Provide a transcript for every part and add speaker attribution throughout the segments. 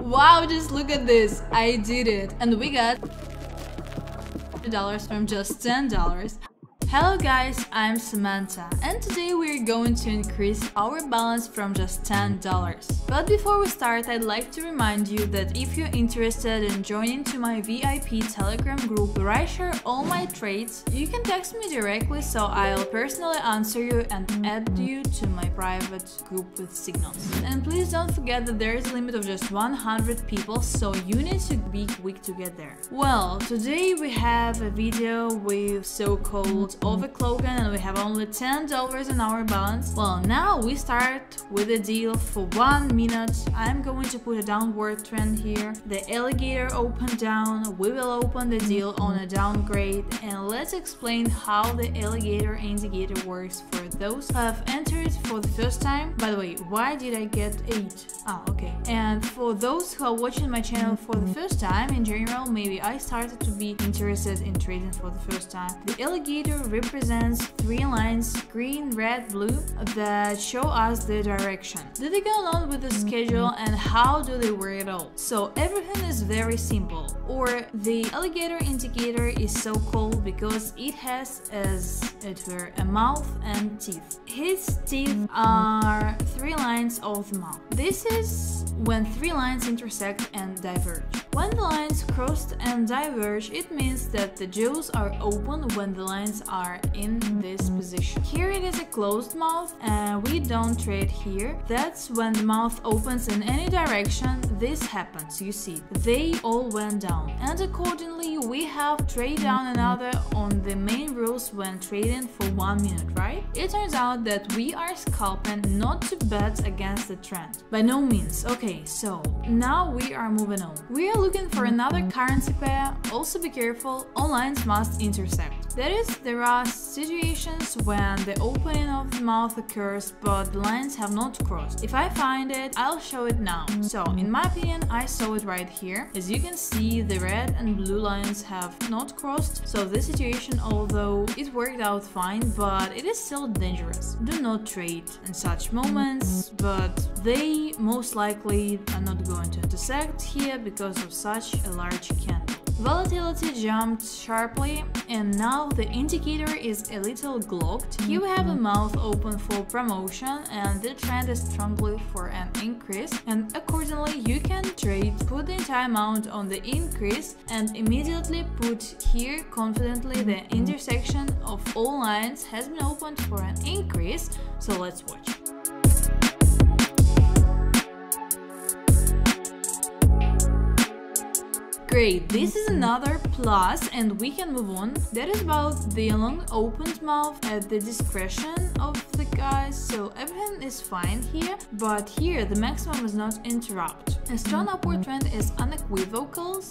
Speaker 1: Wow, just look at this. I did it. And we got $2 from just $10. Hello guys, I'm Samantha, and today we're going to increase our balance from just $10. But before we start, I'd like to remind you that if you're interested in joining to my VIP Telegram group where I share all my trades, you can text me directly so I'll personally answer you and add you to my private group with signals. And please don't forget that there is a limit of just 100 people, so you need to be quick to get there. Well, today we have a video with so-called overcloaking and we have only $10 in our balance. Well, now we start with a deal for 1 minute. I'm going to put a downward trend here. The alligator opened down. We will open the deal on a downgrade, and let's explain how the alligator indicator works for those who have entered for the first time. By the way, why did I get 8? Okay. And for those who are watching my channel for the first time, in general, maybe I started to be interested in trading for the first time. The alligator represents 3 lines, green, red, blue, that show us the direction. Do they go along with the schedule, and how do they work at all? So everything is very simple. Or the alligator indicator is so called because it has, as it were, a mouth and teeth. His teeth are 3 lines of the mouth. This is when 3 lines intersect and diverge. When the lines cross and diverge, it means that the jaws are open when the lines are in this position. Here it is a closed mouth and we don't trade here. That's when the mouth opens in any direction. This happens, you see. They all went down. And accordingly, we have trade down another on the main rules when trading for 1 minute, right? It turns out that we are scalping, not to bet against the trend. By no means. Okay, so now we are moving on. We are looking for another currency pair. Also be careful, all lines must intersect. That is, there are situations when the opening of the mouth occurs but the lines have not crossed. If I find it, I'll show it now. So in my opinion, I saw it right here. As you can see, the red and blue lines have not crossed, so this situation, although it worked out fine, but it is still dangerous. Do not trade in such moments, but they most likely are not going to intersect here because of such a large candle. Volatility jumped sharply and now the indicator is a little glocked. Here we have a mouth open for promotion and the trend is strongly for an increase, and accordingly you can trade, put the entire amount on the increase and immediately put here confidently the intersection of all lines has been opened for an increase, so let's watch. Great, this is another plus and we can move on. That is about the long opened mouth at the discretion of the guys, so everything is fine here, but here the maximum is not interrupt. A strong upward trend is unequivocal,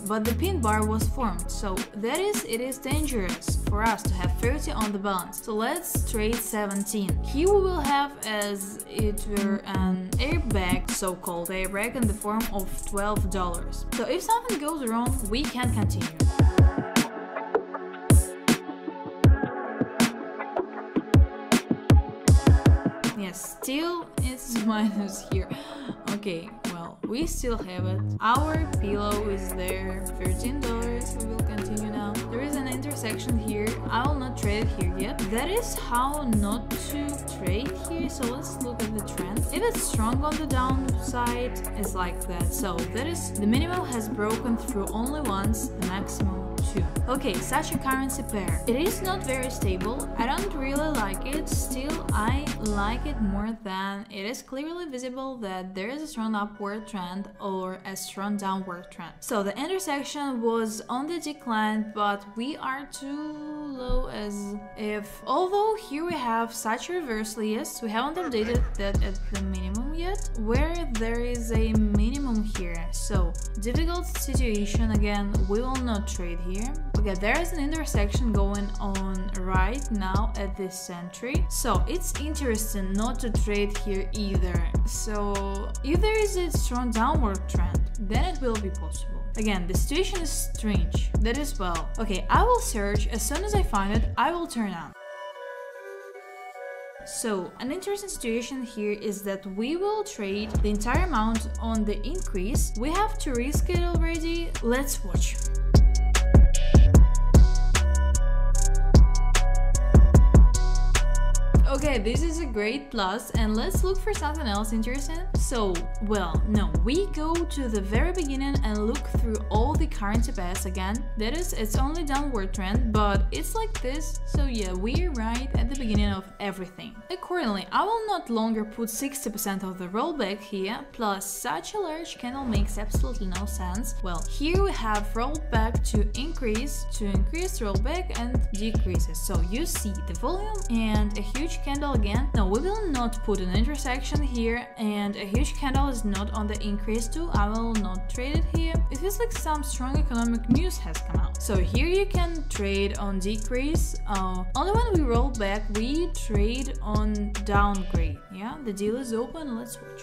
Speaker 1: but the pin bar was formed, so that is, it is dangerous for us to have 30 on the balance. So let's trade 17. Here we will have as it were an airbag, so-called airbag, in the form of $12. So if something goes wrong, we can continue. Yes, still it's minus here. Okay, well, we still have it. Our pillow is there, $13. We will continue now. There is an intersection here. I will not trade here yet. That is how not to trade here. So let's look at the trend. If it's strong on the downside, it's like that. So that is, the minimum has broken through only once, the maximum 2. Okay, such a currency pair. It is not very stable. I don't really like it. Still, I like it more than it is clearly visible that there is a strong upward trend or a strong downward trend. So the intersection was on the decline, but we are too low as if, although here we have such a reversal, yes, we haven't updated that at the minimum yet, where there is a minimum here. So difficult situation again, we will not trade here. Okay, there is an intersection going on right now at this entry, so it's interesting not to trade here either. So if there is a strong downward trend, then it will be possible. Again, the situation is strange, that is well. Okay, I will search, as soon as I find it, I will turn on. So an interesting situation here is that we will trade the entire amount on the increase. We have to risk it already. Let's watch. Okay, this is a great plus, and let's look for something else interesting. So, well, no, we go to the very beginning and look through all the currency pairs again. That is, it's only downward trend, but it's like this. So yeah, we're right at the beginning of everything. Accordingly, I will not longer put 60% of the rollback here, plus such a large candle makes absolutely no sense. Well, here we have rollback to increase rollback and decreases. So you see the volume and a huge candle again. No, we will not put an intersection here, and a huge candle is not on the increase too. I will not trade it here. It feels like some strong economic news has come out. So here you can trade on decrease. Only when we roll back we trade on downgrade. Yeah, the deal is open. Let's watch.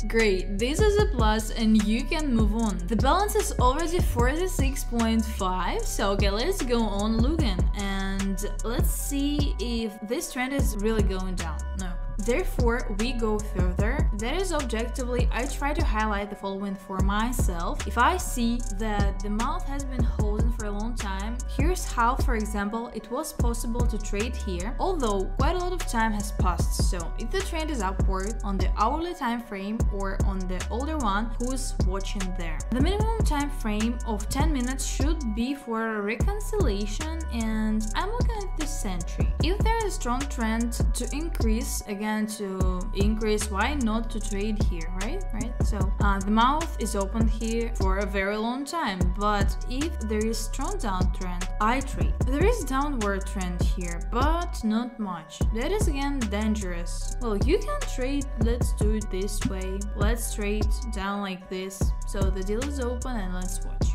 Speaker 1: Great, this is a plus and you can move on. The balance is already 46.5, so okay, let's go on looking and let's see if this trend is really going down. No. Therefore, we go further. That is, objectively, I try to highlight the following for myself. If I see that the month has been holding for a long time, here's how, for example, it was possible to trade here, although quite a lot of time has passed. So if the trend is upward on the hourly time frame or on the older one, who's watching there? The minimum time frame of 10 minutes should be for a reconciliation, and I'm looking at this century. If there is a strong trend to increase, again to increase, why not to trade here, right? So the mouth is open here for a very long time, but if there is strong downtrend, I trade. There is downward trend here, but not much. That is again dangerous. Well, you can trade, let's do it this way. Let's trade down like this. So the deal is open and let's watch.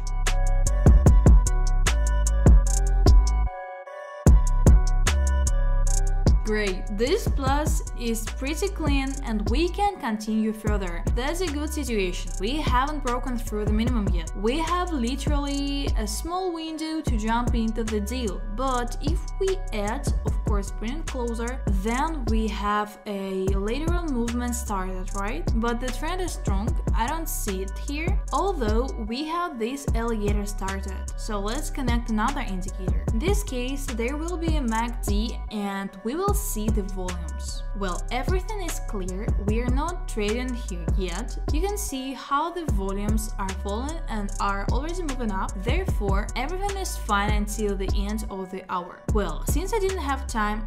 Speaker 1: Great, this plus is pretty clean and we can continue further. That's a good situation. We haven't broken through the minimum yet. We have literally a small window to jump into the deal, but if we add, of course, bring it closer, then we have a lateral movement started, right? But the trend is strong. I don't see it here, although we have this alligator started. So let's connect another indicator. In this case, there will be a MACD and we will see the volumes. Well, everything is clear. We are not trading here yet. You can see how the volumes are falling and are already moving up. Therefore, everything is fine until the end of the hour. Well, since I didn't have time,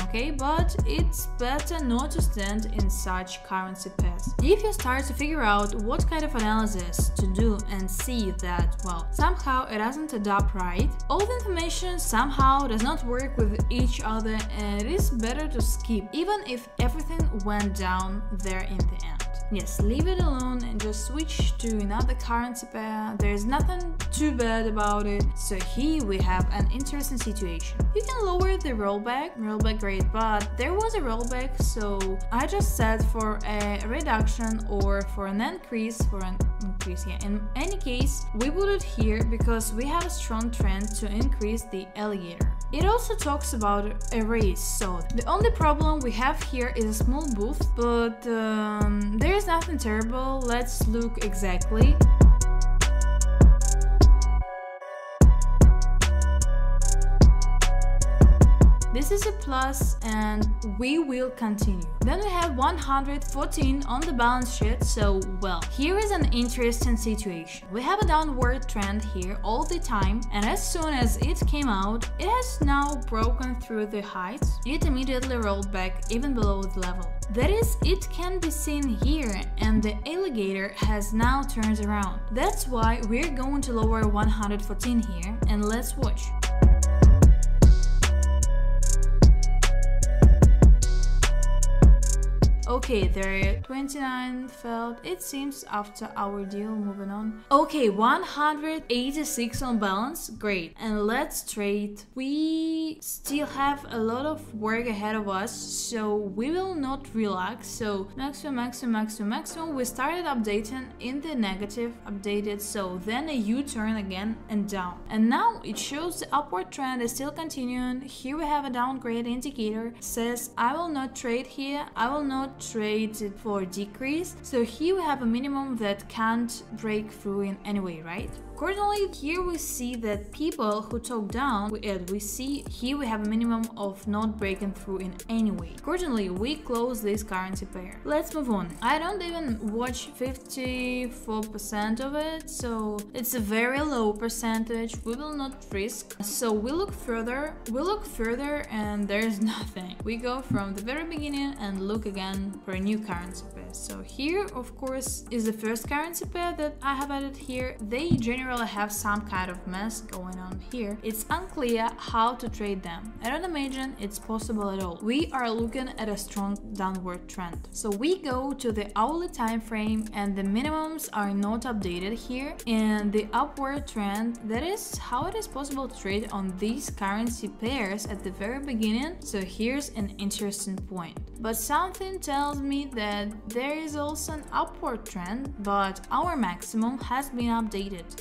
Speaker 1: okay? But it's better not to stand in such currency pairs. If you start to figure out what kind of analysis to do and see that, well, somehow it doesn't add up right, all the information somehow does not work with each other, and it is better to skip, even if everything went down there in the end. Yes, leave it alone and just switch to another currency pair. There's nothing too bad about it. So here we have an interesting situation. You can lower the rollback rate, but there was a rollback, so I just set for a reduction or for an increase, yeah. In any case, we put it here because we have a strong trend to increase the alligator. It also talks about a raise, so the only problem we have here is a small booth, but there is nothing terrible. Let's look exactly. This is a plus and we will continue. Then we have 114 on the balance sheet, so well, here is an interesting situation. We have a downward trend here all the time, and as soon as it came out, it has now broken through the heights. It immediately rolled back even below the level. That is, it can be seen here, and the alligator has now turned around. That's why we're going to lower 114 here, and let's watch. Okay, there 29 failed. It seems after our deal. Moving on. Okay, 186 on balance. Great. And let's trade. We still have a lot of work ahead of us, so we will not relax. So maximum. We started updating in the negative, updated, so then a U-turn again and down. And now it shows the upward trend is still continuing. Here we have a downgrade indicator. Says I will not trade here. I will not trade it for decrease. So here we have a minimum that can't break through in any way, right? Accordingly, here we see that people who talk down, we see here we have a minimum of not breaking through in any way. Accordingly, we close this currency pair. Let's move on. I don't even watch 54% of it, so it's a very low percentage. We will not risk. So we look further, and there's nothing. We go from the very beginning and look again for a new currency pair. So here, of course, is the first currency pair that I have added here. They generally have some kind of mess going on here. It's unclear how to trade them. I don't imagine it's possible at all. We are looking at a strong downward trend. So we go to the hourly time frame and the minimums are not updated here, and the upward trend, that is how it is possible to trade on these currency pairs at the very beginning. So here's an interesting point. But something tells me that there is also an upward trend, but our maximum has been updated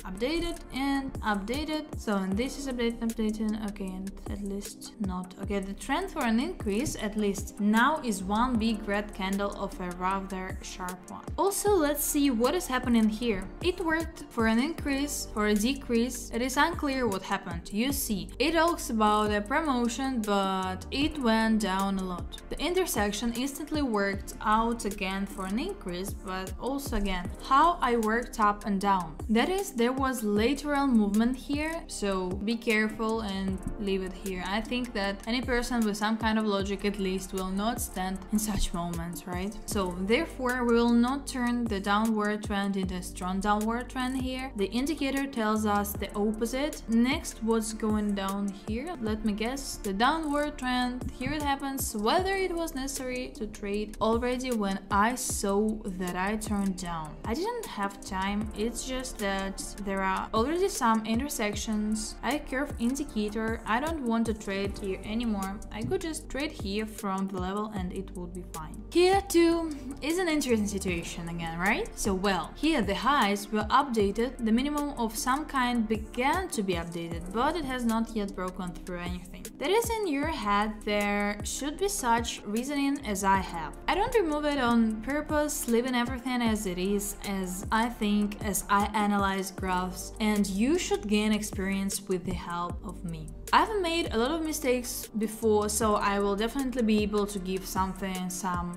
Speaker 1: and updated. So, and this is updating, okay, and at least not. Okay, the trend for an increase, at least now, is one big red candle of a rather sharp one. Also, let's see what is happening here. It worked for an increase, for a decrease. It is unclear what happened. You see, it talks about a promotion, but it went down a lot. The intersection instantly worked out again for an increase, but also again, how I worked up and down. That is, there was lateral movement here, so be careful and leave it here. I think that any person with some kind of logic at least will not stand in such moments, right? So therefore we will not turn the downward trend into a strong downward trend here. The indicator tells us the opposite. Next, what's going down here? Let me guess, the downward trend. Here it happens, whether it was necessary to trade already when I saw that I turned down. I didn't have time, it's just that there are already some intersections. I curve indicator. I don't want to trade here anymore. I could just trade here from the level and it would be fine. Here too is an interesting situation again, right? So well, here the highs were updated, the minimum of some kind began to be updated, but it has not yet broken through anything. That is in your head, there should be such reasoning as I have. I don't remove it on purpose, leaving everything as it is, as I think, as I analyze graphs, and you should gain experience with the help of me. I've made a lot of mistakes before, so I will definitely be able to give some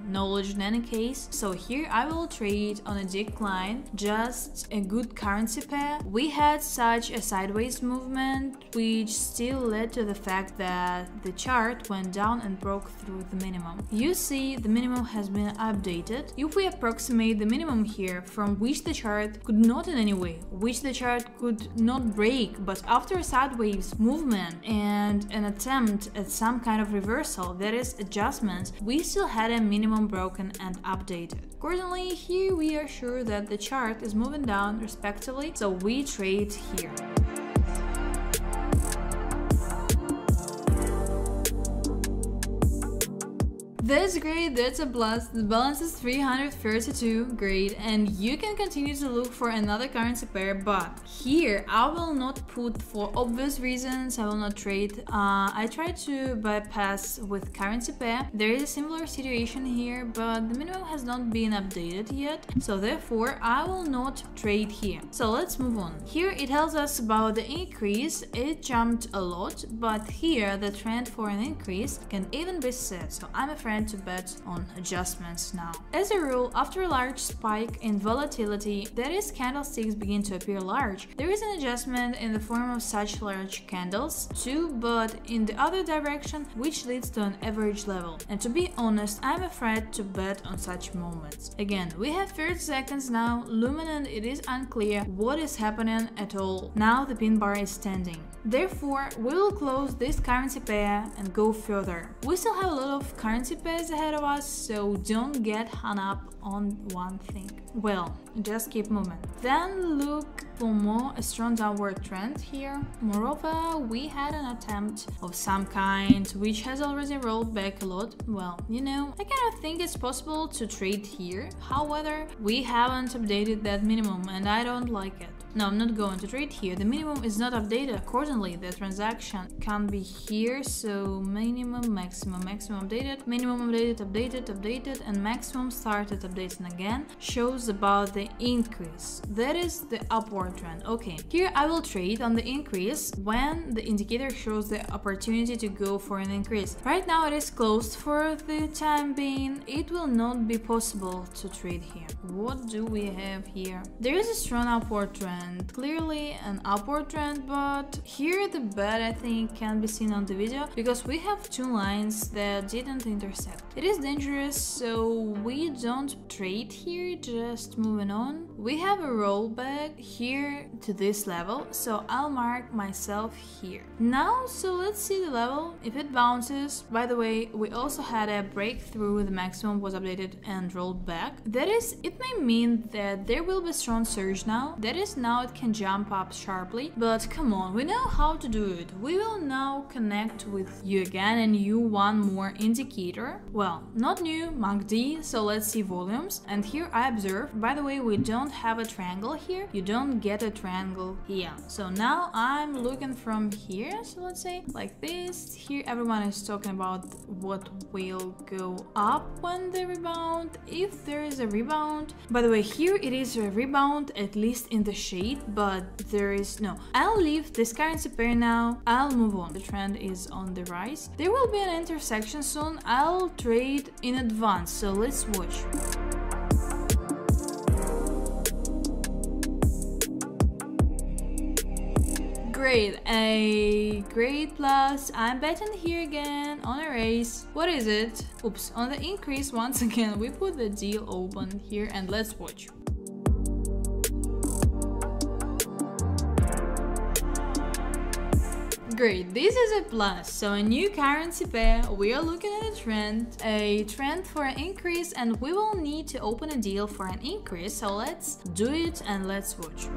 Speaker 1: knowledge in any case. So here I will trade on a decline, just a good currency pair. We had such a sideways movement, which still led to the fact that the chart went down and broke through the minimum. You see, the minimum has been updated. If we approximate the minimum here, from which the chart could not in any way, which the chart could not break, but after a sideways movement and an attempt at some kind of reversal, that is adjustment, we still had a minimum broken and updated. Accordingly, here we are sure that the chart is moving down respectively, so we trade here. That's great, that's a plus. The balance is 332, great, and you can continue to look for another currency pair, but here I will not put, for obvious reasons, I will not trade. I try to bypass with currency pair. There is a similar situation here, but the minimum has not been updated yet, so therefore I will not trade here. So let's move on. Here it tells us about the increase. It jumped a lot, but here the trend for an increase can even be set, so I'm afraid to bet on adjustments now. As a rule, after a large spike in volatility, that is, candlesticks begin to appear large, there is an adjustment in the form of such large candles too, but in the other direction, which leads to an average level. And to be honest, I'm afraid to bet on such moments. Again, we have 30 seconds now, luminant, it is unclear what is happening at all. Now the pin bar is standing. Therefore, we will close this currency pair and go further. We still have a lot of currency pairs ahead of us, so don't get hung up on one thing. Well, just keep moving. Then look for more a strong downward trend here. Moreover, we had an attempt of some kind which has already rolled back a lot. Well, you know, I kind of think it's possible to trade here. However, we haven't updated that minimum and I don't like it. No, I'm not going to trade here. The minimum is not updated accordingly. The transaction can be here, so minimum, maximum, maximum updated, minimum updated, updated, updated, and maximum started updating again. Shows about the increase. That is the upward trend. Okay, here I will trade on the increase when the indicator shows the opportunity to go for an increase. Right now it is closed for the time being. It will not be possible to trade here. What do we have here? There is a strong upward trend, clearly an upward trend, but here the bet I think can be seen on the video because we have two lines that didn't intersect. It is dangerous, so we don't trade here, just moving on. We have a rollback here to this level, so I'll mark myself here. Now, so let's see the level. If it bounces, by the way, we also had a breakthrough, the maximum was updated and rolled back. That is, it may mean that there will be a strong surge now. That is, now it can jump up sharply, but come on, we know how to do it. We will now connect with you again and you one more indicator. Well, not new, MACD, so let's see volumes. And here I observe, by the way, we don't have a triangle here. You don't get a triangle here. So now I'm looking from here, so let's say like this. Here everyone is talking about what will go up when the rebound, if there is a rebound. By the way, here it is a rebound, at least in the shade, but there is no. I'll leave this currency pair now. I'll move on. The trend is on the rise. There will be an intersection soon. I'll trade in advance, so let's watch. Great, a great plus. I'm betting here again on a raise. What is it? Oops, on the increase once again. We put the deal open here and let's watch. Great, this is a plus, so a new currency pair. We are looking at a trend for an increase, and we will need to open a deal for an increase, so let's do it and let's watch.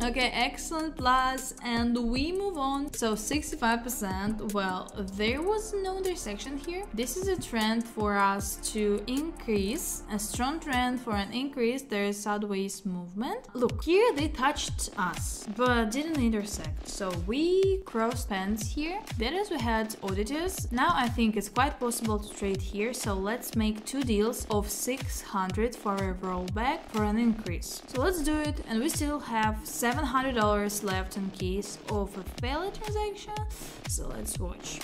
Speaker 1: Okay, excellent plus, and we move on. So 65%, well, there was no intersection here. This is a trend for us to increase, a strong trend for an increase. There is sideways movement. Look, here they touched us, but didn't intersect. So we crossed pants here. That is, we had auditors. Now I think it's quite possible to trade here. So let's make two deals of 600 for a rollback for an increase. So let's do it, and we still have $700 left in case of a failed transaction, so let's watch.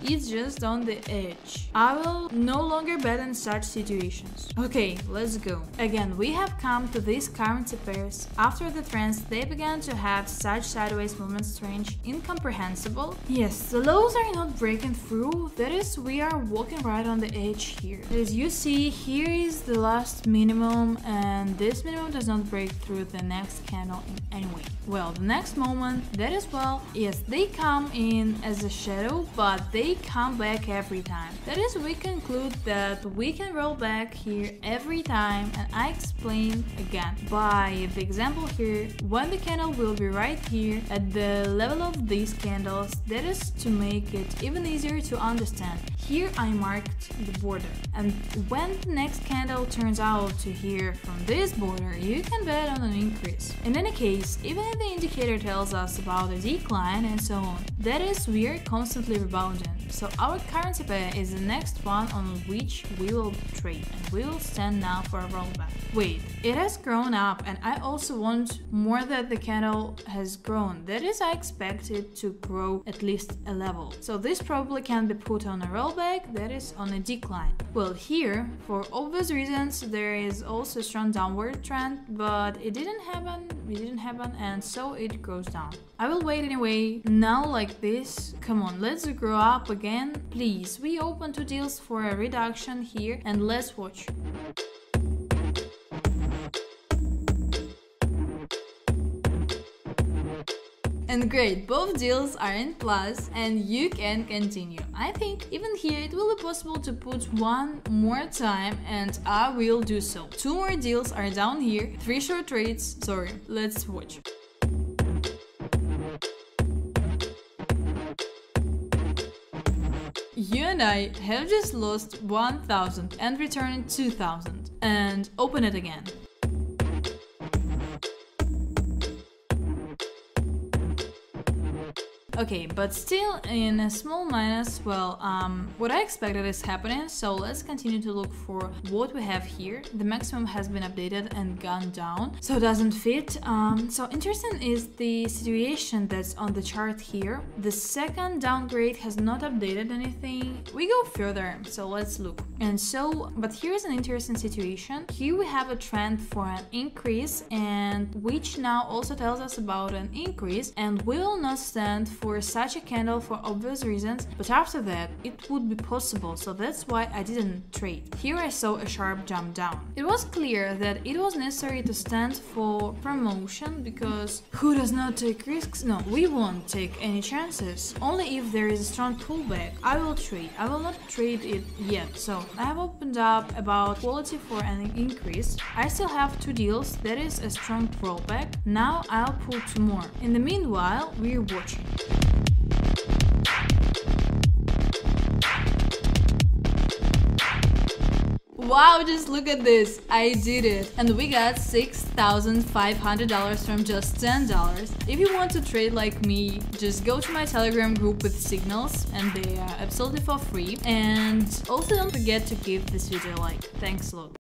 Speaker 1: It's just on the edge. I will no longer bet in such situations. Okay, let's go. Again, we have come to these currency pairs. After the trends, they began to have such sideways movements, strange, incomprehensible. Yes, the lows are not breaking through. That is, we are walking right on the edge here. As you see, here is the last minimum, and this minimum does not break through the next candle in any way. Well, the next moment, that as well, yes, they come in as a shadow, but they come back every time. That is, we conclude that we can roll back here every time, and I explain again by the example here. When the candle will be right here at the level of these candles, that is to make it even easier to understand. Here I marked the border, and when the next candle turns out to here from this border, you can bet on an increase. In any case, even if the indicator tells us about a decline and so on, that is, we are constantly rebounding. So our currency pair is the next one on which we will trade, and we will stand now for a rollback. Wait, it has grown up, and I also want more that the candle has grown. That is, I expect it to grow at least a level. So this probably can be put on a rollback, that is on a decline. Well, here, for obvious reasons, there is also a strong downward trend, but it didn't happen, and so it goes down. I will wait anyway. Now like this. Come on, let's grow up again. Please, we open two deals for a reduction here, and let's watch. And great, both deals are in plus and you can continue. I think even here it will be possible to put one more time and I will do so. 2 more deals are down here, 3 short trades, sorry, let's watch. You and I have just lost 1,000 and returned 2,000 and open it again. Okay, but still in a small minus. Well, what I expected is happening, so let's continue to look for what we have here. The maximum has been updated and gone down, so it doesn't fit. So interesting is the situation that's on the chart here. The second downgrade has not updated anything. We go further, so let's look. And so, but here's an interesting situation. Here we have a trend for an increase, and which now also tells us about an increase, and we will not stand for such a candle for obvious reasons, but after that it would be possible, so that's why I didn't trade. Here I saw a sharp jump down. It was clear that it was necessary to stand for promotion, because who does not take risks? No, we won't take any chances. Only if there is a strong pullback I will trade. I will not trade it yet, so I have opened up about quality for an increase. I still have 2 deals, that is a strong pullback. Now I'll pull 2 more. In the meanwhile, we're watching. Wow, just look at this, I did it! And we got $6,500 from just $10. If you want to trade like me, just go to my Telegram group with signals, and they are absolutely for free. And also don't forget to give this video a like. Thanks a lot.